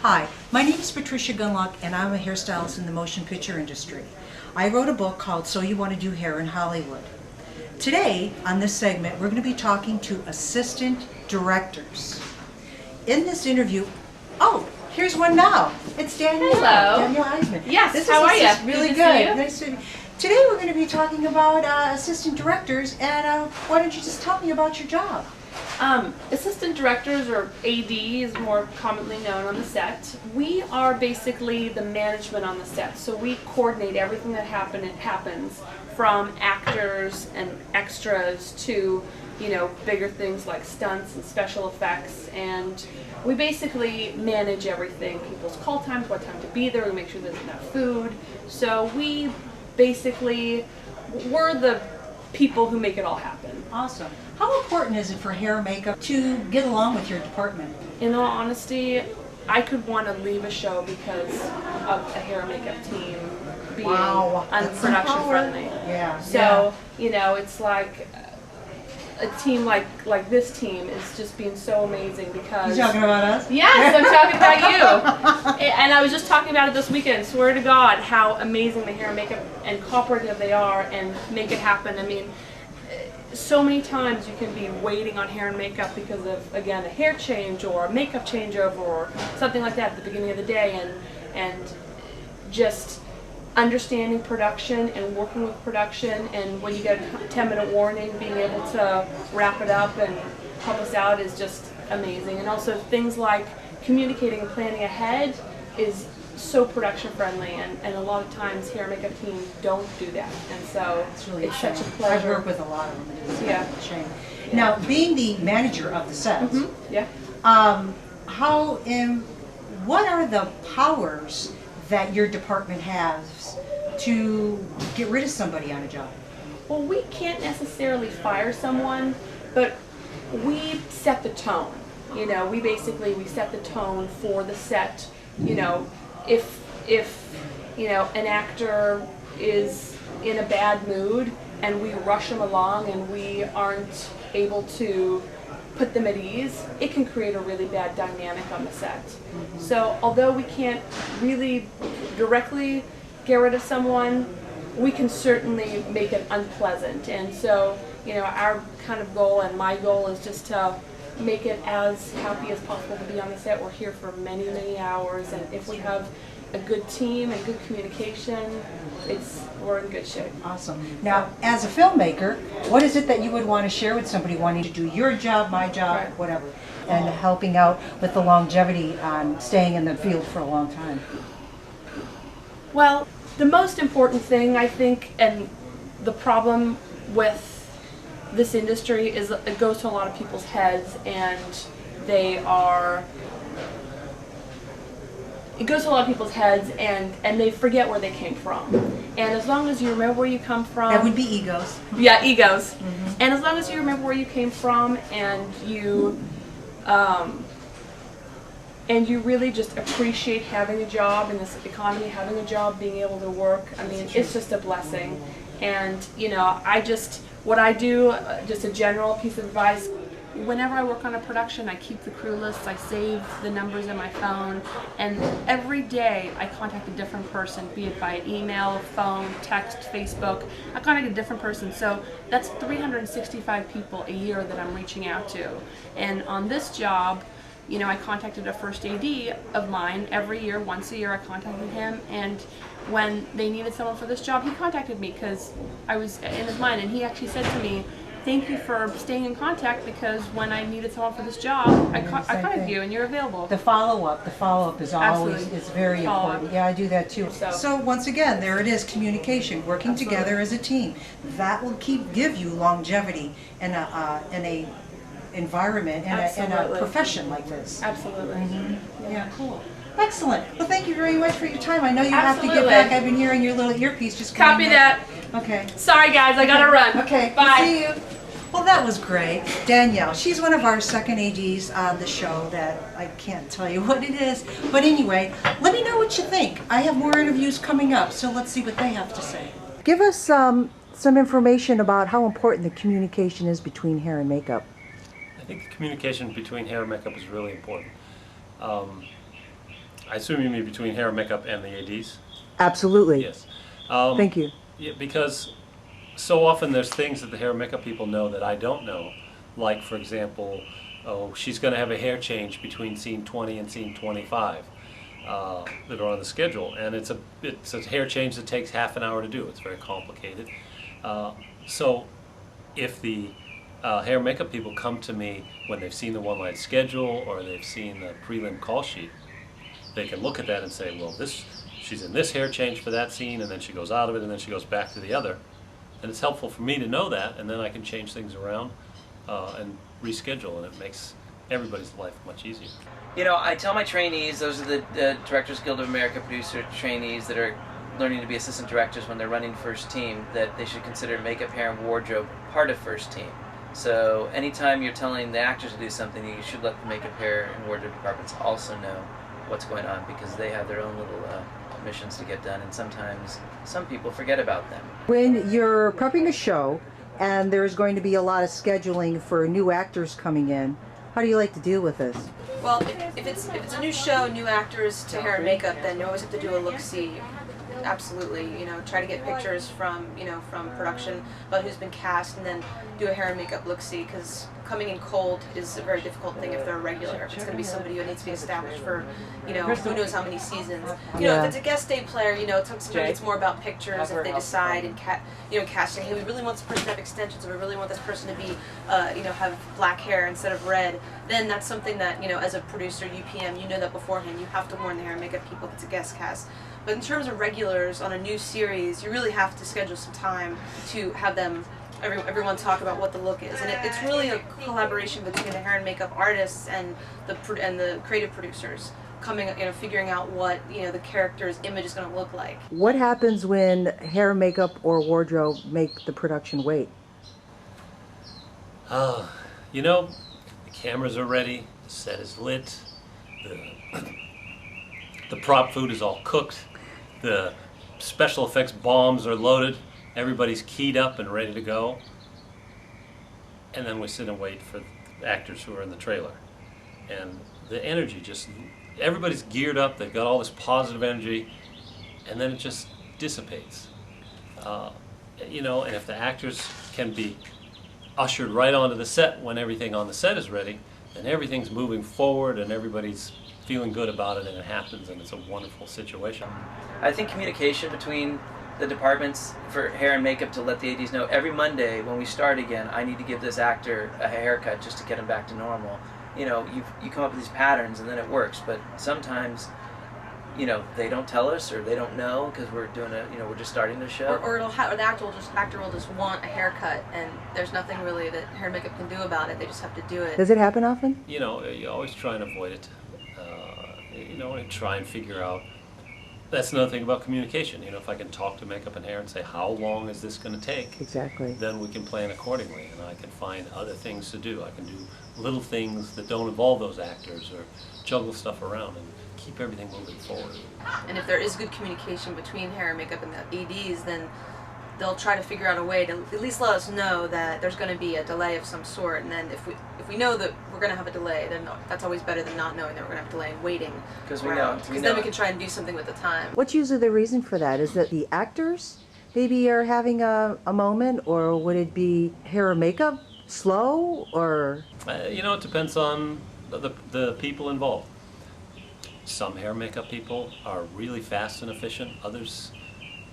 Hi, my name is Patricia Gundlach and I'm a hairstylist in the motion picture industry. I wrote a book called So You Want to Do Hair in Hollywood. Today, on this segment, we're going to be talking to assistant directors. In this interview, here's one now. It's Danielle. Hello. Danielle Eisman. Yes, how are you? Really Good good. to see you. Nice to meet you. Today we're going to be talking about assistant directors, and why don't you just tell me about your job? Assistant directors, or ADs, more commonly known on the set. We are basically the management on the set, so we coordinate everything that happens from actors and extras to, bigger things like stunts and special effects, and we basically manage everything, people's call times, what time to be there, we make sure there's enough food. So we're the people who make it all happen. Awesome. How important is it for hair and makeup to get along with your department? In all honesty, I could want to leave a show because of a hair and makeup team being unproduction friendly. Yeah. So, it's like a team like this team is just being so amazing because... You talking about us? Yes, I'm talking about you. And I was just talking about it this weekend. Swear to God, how amazing the hair and makeup and cooperative they are and make it happen. I mean, so many times you can be waiting on hair and makeup because of, again, a hair change or a makeup changeover or something like that at the beginning of the day, and just understanding production and working with production, and when you get a 10-minute warning, being able to wrap it up and help us out is just amazing. And also things like communicating and planning ahead is so production friendly, and a lot of times hair and makeup teams don't do that, and so it's really it's such a pleasure. I've worked with a lot of them. It's a shame. Yeah. Now, being the manager of the sets, what are the powers that your department has to get rid of somebody on a job? Well, we can't necessarily fire someone, but we set the tone. We set the tone for the set. If an actor is in a bad mood and we rush them along and we aren't able to put them at ease, it can create a really bad dynamic on the set. Mm-hmm. So although we can't really directly get rid of someone, we can certainly make it unpleasant. And so, our kind of goal, and my goal, is just to make it as happy as possible to be on the set. We're here for many, many hours, and if we have a good team and good communication, we're in good shape. Awesome. Now, as a filmmaker, what is it that you would want to share with somebody wanting to do your job, my job, whatever, and helping out with the longevity on staying in the field for a long time? Well, the most important thing, I think, and the problem with this industry is it goes to a lot of people's heads, and they forget where they came from. And as long as you remember where you come from... That would be egos. Yeah, egos. Mm-hmm. And as long as you remember where you came from, and you really just appreciate having a job in this economy, having a job, being able to work, I mean, it's just a blessing. And, what I do, just a general piece of advice, whenever I work on a production, I keep the crew lists, I save the numbers in my phone, and every day I contact a different person, be it by email, phone, text, Facebook. I contact a different person, so that's 365 people a year that I'm reaching out to. And on this job, I contacted a first AD of mine every year. Once a year I contacted him, and when they needed someone for this job, he contacted me because I was in his mind, and he actually said to me, "Thank you for staying in contact, because when I needed someone for this job, I contacted you and you're available." The follow-up is always very important. Yeah, I do that too. So once again, there it is, communication, working together as a team. That will give you longevity in a environment and a profession like this. Absolutely. Mm-hmm. Yeah, cool. Excellent. Well, thank you very much for your time. I know you have to get back. I've been hearing your little earpiece just coming Copy that. Okay. Sorry guys, I gotta run. Okay. Bye. See you. Well, that was great. Danielle, she's one of our second ADs on the show that I can't tell you what it is. But anyway, let me know what you think. I have more interviews coming up, so let's see what they have to say. Give us some information about how important the communication is between hair and makeup. I think the communication between hair and makeup is really important. I assume you mean between hair and makeup and the ADs? Absolutely. Yes. Thank you. Yeah, because so often there's things that the hair and makeup people know that I don't know. Like, for example, oh, she's going to have a hair change between scene 20 and scene 25 that are on the schedule. And it's a hair change that takes half an hour to do. It's very complicated. So if the hair and makeup people come to me when they've seen the one-line schedule or they've seen the prelim call sheet, they can look at that and say, well, she's in this hair change for that scene, and then she goes out of it, and then she goes back to the other. And it's helpful for me to know that, and then I can change things around and reschedule, and it makes everybody's life much easier. You know, I tell my trainees, those are the Directors Guild of America producer trainees that are learning to be assistant directors when they're running first team, that they should consider makeup, hair, and wardrobe part of first team. So anytime you're telling the actors to do something, you should let the makeup, hair, and wardrobe departments also know what's going on, because they have their own little missions to get done, and sometimes some people forget about them. When you're prepping a show and there's going to be a lot of scheduling for new actors coming in, how do you like to deal with this? Well, if it's a new show, new actors to hair and makeup, then you always have to do a look-see. Absolutely, you know, try to get pictures from production about who's been cast, and then do a hair and makeup look-see, because coming in cold is a very difficult thing if they're a regular. If it's going to be somebody who needs to be established for, you know, who knows how many seasons. You know, if it's a guest day player, you know, sometimes it's more about pictures. If they decide and casting, hey, we really want this person to have extensions, or we really want this person to be, you know, have black hair instead of red, then that's something that, you know, as a producer, UPM, you know that beforehand. You have to warn the hair and makeup people if it's a guest cast. But in terms of regulars on a new series, you really have to schedule some time to have them, everyone talk about what the look is. And it's really a collaboration between the hair and makeup artists and the creative producers, coming, you know, figuring out what, you know, the character's image is going to look like. What happens when hair, makeup, or wardrobe make the production wait? You know, the cameras are ready, the set is lit, the prop food is all cooked, the special effects bombs are loaded, everybody's keyed up and ready to go, and then we sit and wait for the actors who are in the trailer. And the energy just, everybody's geared up, they've got all this positive energy, and then it just dissipates. You know, and if the actors can be ushered right onto the set when everything on the set is ready, then everything's moving forward and everybody's feeling good about it, and it happens, and it's a wonderful situation. I think communication between the departments for hair and makeup to let the ADs know every Monday when we start again, I need to give this actor a haircut just to get him back to normal. You know, you come up with these patterns and then it works, but sometimes, you know, they don't tell us, or they don't know because we're doing we're just starting the show. Or the actor will just want a haircut, and there's nothing really that hair and makeup can do about it. They just have to do it. Does it happen often? You know, you always try and avoid it. You know, and try and figure out. That's another thing about communication. You know, if I can talk to makeup and hair and say, how long is this going to take? Exactly. Then we can plan accordingly, and I can find other things to do. I can do little things that don't involve those actors, or juggle stuff around and keep everything moving forward. And if there is good communication between hair and makeup and the ADs, then they'll try to figure out a way to at least let us know that there's going to be a delay of some sort. And then if we know that we're going to have a delay, then that's always better than not knowing that we're going to have a delay and waiting. Because we know. Because then we can try and do something with the time. What's usually the reason for that? Is that the actors maybe are having a moment, or would it be hair or makeup slow, or? You know, it depends on the people involved. Some hair and makeup people are really fast and efficient. Others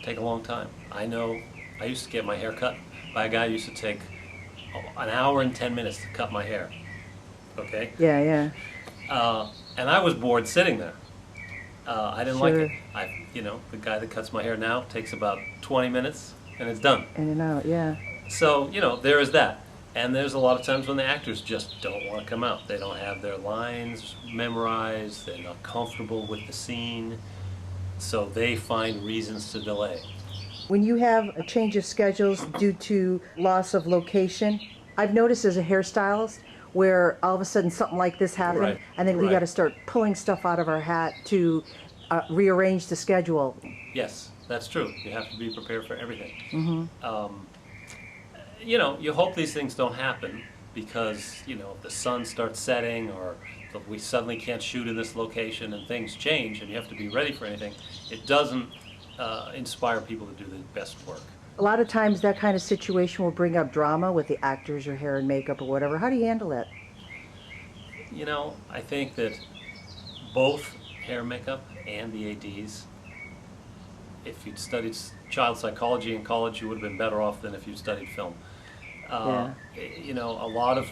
take a long time. I know I used to get my hair cut by a guy who used to take an hour and 10 minutes to cut my hair. Okay? Yeah. And I was bored sitting there. I didn't like Sure. it. You know, the guy that cuts my hair now takes about 20 minutes and it's done. In and out, yeah. So, you know, there is that. And there's a lot of times when the actors just don't want to come out. They don't have their lines memorized, they're not comfortable with the scene, so they find reasons to delay. When you have a change of schedules due to loss of location, I've noticed as a hairstylist where all of a sudden something like this happened, Right, and then we right. got to start pulling stuff out of our hat to rearrange the schedule. Yes, that's true. You have to be prepared for everything. You know, you hope these things don't happen because, you know, if the sun starts setting or we suddenly can't shoot in this location and things change and you have to be ready for anything, it doesn't inspire people to do the best work. A lot of times that kind of situation will bring up drama with the actors or hair and makeup or whatever. How do you handle that? You know, I think that both hair and makeup and the ADs, if you'd studied child psychology in college, you would have been better off than if you'd studied film. You know, a lot of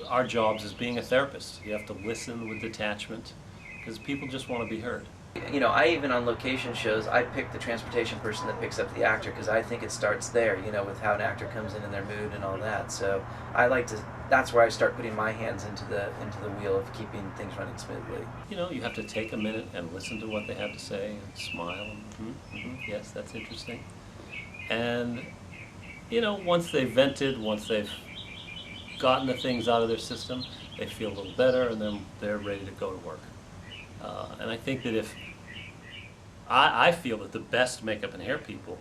our jobs is being a therapist. You have to listen with detachment because people just want to be heard. You know, I even on location shows, I pick the transportation person that picks up the actor because I think it starts there, you know, with how an actor comes in and their mood and all that. So I like to, that's where I start putting my hands into the wheel of keeping things running smoothly. You know, you have to take a minute and listen to what they have to say and smile and, yes, that's interesting. And, you know, once they've vented, once they've gotten the things out of their system, they feel a little better and then they're ready to go to work. And I think that if, I feel that the best makeup and hair people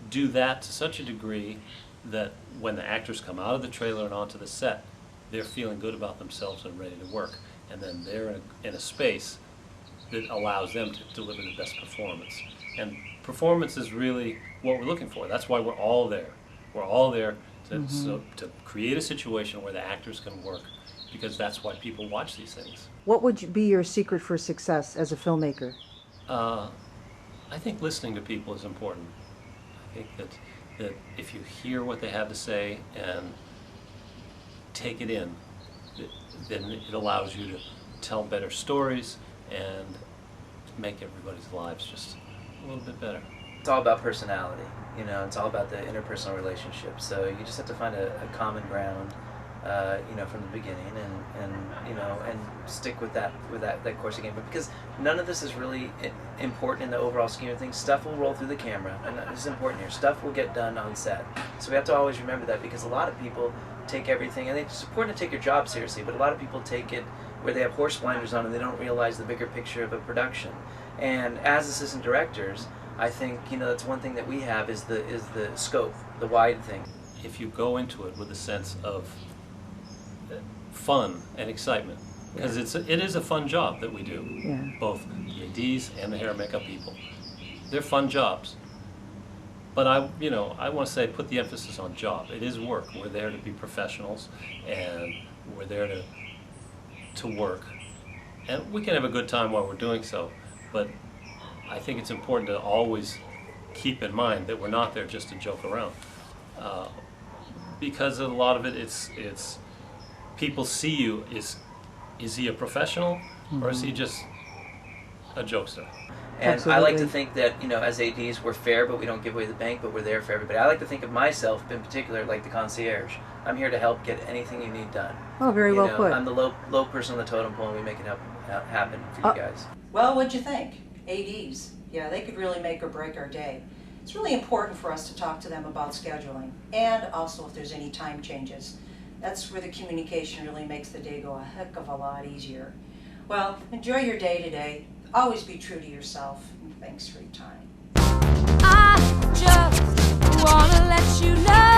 do that to such a degree that when the actors come out of the trailer and onto the set, they're feeling good about themselves and ready to work. And then they're in a space that allows them to deliver the best performance. And performance is really what we're looking for. That's why we're all there. We're all there to create a situation where the actors can work, because that's why people watch these things. What would be your secret for success as a filmmaker? I think listening to people is important. I think that if you hear what they have to say and take it in, then it allows you to tell better stories and make everybody's lives just a little bit better. It's all about personality, you know, it's all about the interpersonal relationship. So you just have to find a common ground, you know, from the beginning and you know, and stick with that course again. But because none of this is really important in the overall scheme of things, stuff will roll through the camera, and this is important here, stuff will get done on set. So we have to always remember that, because a lot of people take everything, and it's important to take your job seriously, but a lot of people take it where they have horse blinders on and they don't realize the bigger picture of a production. And as assistant directors, I think, you know, that's one thing that we have is the scope, the wide thing. If you go into it with a sense of fun and excitement, because it is a fun job that we do, both the ADs and the hair and makeup people. They're fun jobs. But I want to say, put the emphasis on job. It is work. We're there to be professionals, and we're there to work. And we can have a good time while we're doing so, but I think it's important to always keep in mind that we're not there just to joke around. Because a lot of it's people see you, is he a professional or is he just a jokester? And Absolutely. I like to think that, you know, as ADs, we're fair, but we don't give away the bank, but we're there for everybody. I like to think of myself, in particular, like the concierge. I'm here to help get anything you need done. Oh, very well put. I'm the low person on the totem pole, and we make it happen for you guys. Well, what'd you think? ADs, yeah, they could really make or break our day. It's really important for us to talk to them about scheduling, and also if there's any time changes. That's where the communication really makes the day go a heck of a lot easier. Well, enjoy your day today. Always be true to yourself, and thanks for your time. I just wanna let you know